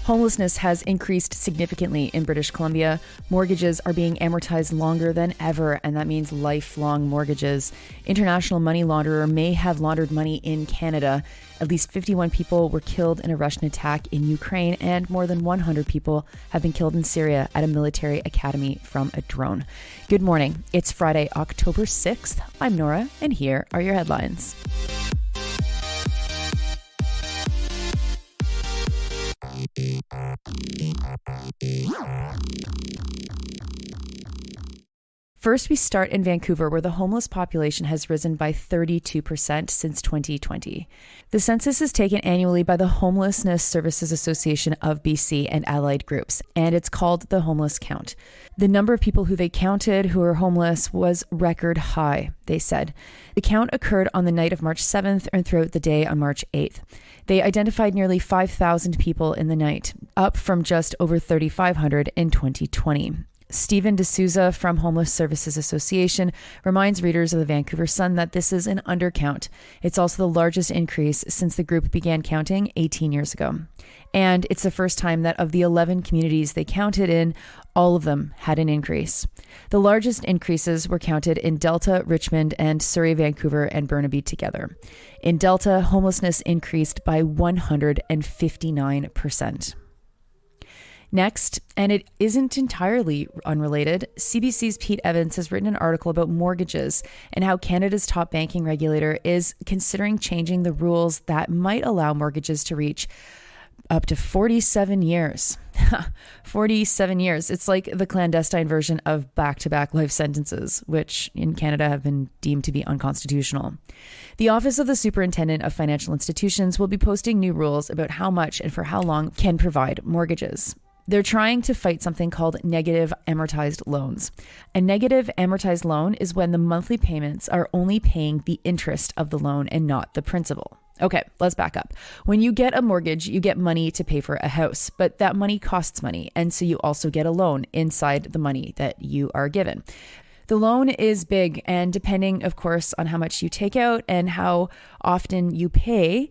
Homelessness has increased significantly in British Columbia. Mortgages are being amortized longer than ever, and that means lifelong mortgages. International money launderer may have laundered money in Canada. At least 51 people were killed in a Russian attack in Ukraine, and more than 100 people have been killed in Syria at a military academy from a drone. Good morning. It's Friday, October 6th. I'm Nora, and here are your headlines. First, we start in Vancouver, where the homeless population has risen by 32% since 2020. The census is taken annually by the Homelessness Services Association of BC and allied groups, and it's called the Homeless Count. The number of people who they counted who are homeless was record high, they said. The count occurred on the night of March 7th and throughout the day on March 8th. They identified nearly 5,000 people in the night, up from just over 3,500 in 2020. Stephen D'Souza from Homeless Services Association reminds readers of the Vancouver Sun that this is an undercount. It's also the largest increase since the group began counting 18 years ago. And it's the first time that of the 11 communities they counted in, all of them had an increase. The largest increases were counted in Delta, Richmond, and Surrey, Vancouver, and Burnaby together. In Delta, homelessness increased by 159%. Next, and it isn't entirely unrelated, CBC's Pete Evans has written an article about mortgages and how Canada's top banking regulator is considering changing the rules that might allow mortgages to reach up to 47 years. 47 years. It's like the clandestine version of back-to-back life sentences, which in Canada have been deemed to be unconstitutional. The Office of the Superintendent of Financial Institutions will be posting new rules about how much and for how long can provide mortgages. They're trying to fight something called negative amortized loans. A negative amortized loan is when the monthly payments are only paying the interest of the loan and not the principal. Okay, let's back up. When you get a mortgage, you get money to pay for a house, but that money costs money. And so you also get a loan inside the money that you are given. The loan is big, and depending, of course, on how much you take out and how often you pay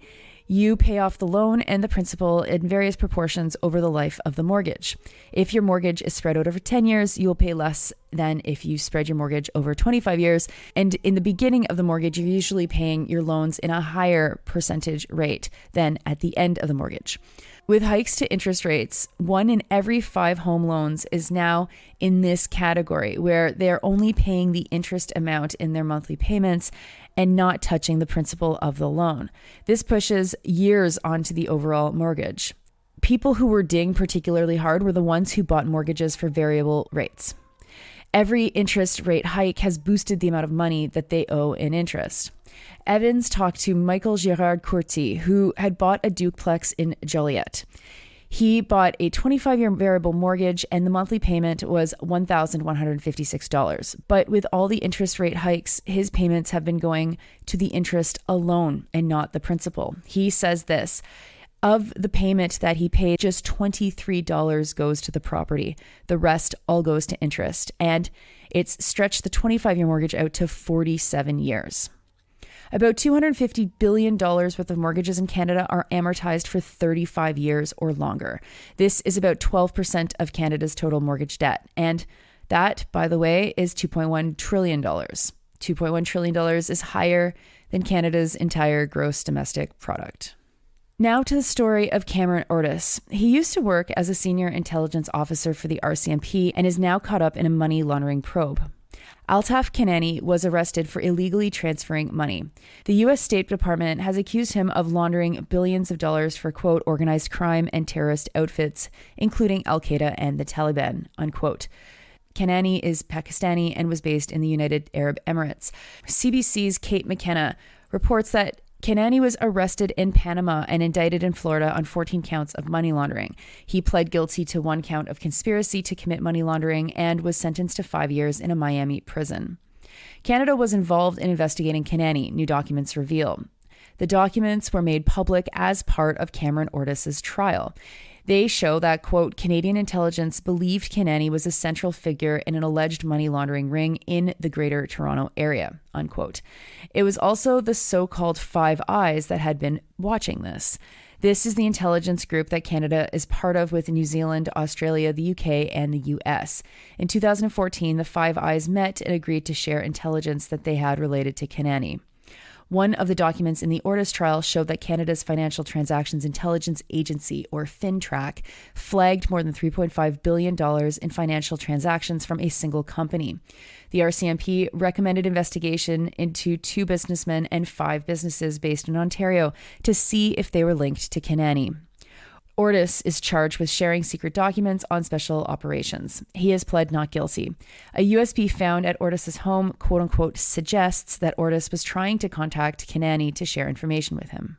off the loan and the principal in various proportions over the life of the mortgage. If your mortgage is spread out over 10 years, you will pay less than if you spread your mortgage over 25 years. And in the beginning of the mortgage, you're usually paying your loans in a higher percentage rate than at the end of the mortgage. With hikes to interest rates, 1 in every 5 home loans is now in this category where they're only paying the interest amount in their monthly payments and not touching the principal of the loan. This pushes years onto the overall mortgage. People who were dinged particularly hard were the ones who bought mortgages for variable rates. Every interest rate hike has boosted the amount of money that they owe in interest. Evans talked to Michael Girard-Courty, who had bought a duplex in Joliet. He bought a 25-year variable mortgage, and the monthly payment was $1,156. But with all the interest rate hikes, his payments have been going to the interest alone and not the principal. He says this: of the payment that he paid, just $23 goes to the property. The rest all goes to interest. And it's stretched the 25-year mortgage out to 47 years. About $250 billion worth of mortgages in Canada are amortized for 35 years or longer. This is about 12% of Canada's total mortgage debt. And that, by the way, is $2.1 trillion. $2.1 trillion is higher than Canada's entire gross domestic product. Now to the story of Cameron Ortis. He used to work as a senior intelligence officer for the RCMP and is now caught up in a money laundering probe. Altaf Kanani was arrested for illegally transferring money. The U.S. State Department has accused him of laundering billions of dollars for, quote, organized crime and terrorist outfits, including Al-Qaeda and the Taliban, unquote. Kanani is Pakistani and was based in the United Arab Emirates. CBC's Kate McKenna reports that Kanani was arrested in Panama and indicted in Florida on 14 counts of money laundering. He pled guilty to 1 count of conspiracy to commit money laundering and was sentenced to 5 years in a Miami prison. Canada was involved in investigating Kanani, new documents reveal. The documents were made public as part of Cameron Ortis's trial. They show that, quote, Canadian intelligence believed Kinani was a central figure in an alleged money laundering ring in the Greater Toronto area, unquote. It was also the so-called Five Eyes that had been watching this. This is the intelligence group that Canada is part of with New Zealand, Australia, the UK, and the US. In 2014, the Five Eyes met and agreed to share intelligence that they had related to Kinani. One of the documents in the Ortis trial showed that Canada's Financial Transactions Intelligence Agency, or FINTRAC, flagged more than $3.5 billion in financial transactions from a single company. The RCMP recommended investigation into 2 businessmen and 5 businesses based in Ontario to see if they were linked to Kinani. Ortis is charged with sharing secret documents on special operations. He has pled not guilty. A USB found at Ortis's home, quote-unquote, suggests that Ortis was trying to contact Kinani to share information with him.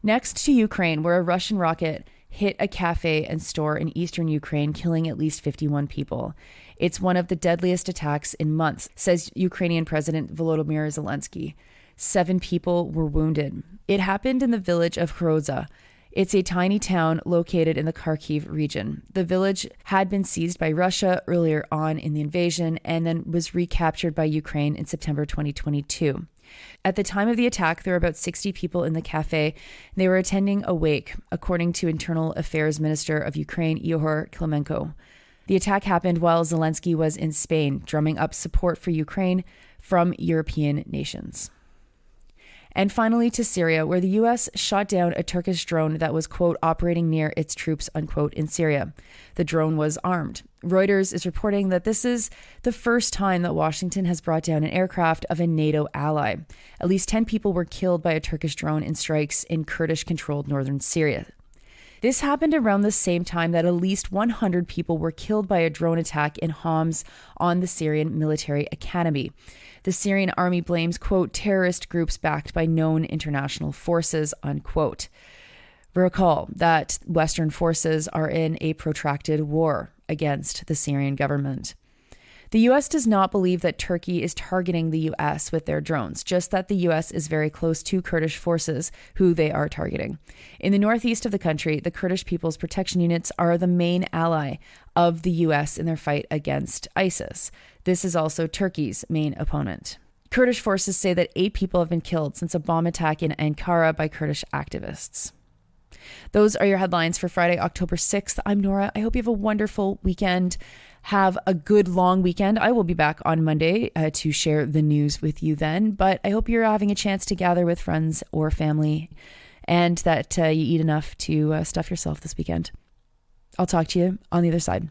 Next to Ukraine, where a Russian rocket hit a cafe and store in eastern Ukraine, killing at least 51 people. It's one of the deadliest attacks in months, says Ukrainian President Volodymyr Zelensky. 7 people were wounded. It happened in the village of Hroza. It's a tiny town located in the Kharkiv region. The village had been seized by Russia earlier on in the invasion and then was recaptured by Ukraine in September 2022. At the time of the attack, there were about 60 people in the cafe. They were attending a wake, according to Internal Affairs Minister of Ukraine, Ihor Klimenko. The attack happened while Zelensky was in Spain, drumming up support for Ukraine from European nations. And finally to Syria, where the U.S. shot down a Turkish drone that was, quote, operating near its troops, unquote, in Syria. The drone was armed. Reuters is reporting that this is the first time that Washington has brought down an aircraft of a NATO ally. At least 10 people were killed by a Turkish drone in strikes in Kurdish-controlled northern Syria. This happened around the same time that at least 100 people were killed by a drone attack in Homs on the Syrian military academy. The Syrian army blames, quote, terrorist groups backed by known international forces, unquote. Recall that Western forces are in a protracted war against the Syrian government. The U.S. does not believe that Turkey is targeting the U.S. with their drones, just that the U.S. is very close to Kurdish forces who they are targeting. In the northeast of the country, the Kurdish People's Protection Units are the main ally of the U.S. in their fight against ISIS. This is also Turkey's main opponent. Kurdish forces say that 8 people have been killed since a bomb attack in Ankara by Kurdish activists. Those are your headlines for Friday, October 6th. I'm Nora. I hope you have a wonderful weekend. Have a good long weekend. I will be back on Monday to share the news with you then, but I hope you're having a chance to gather with friends or family and that you eat enough to stuff yourself this weekend. I'll talk to you on the other side.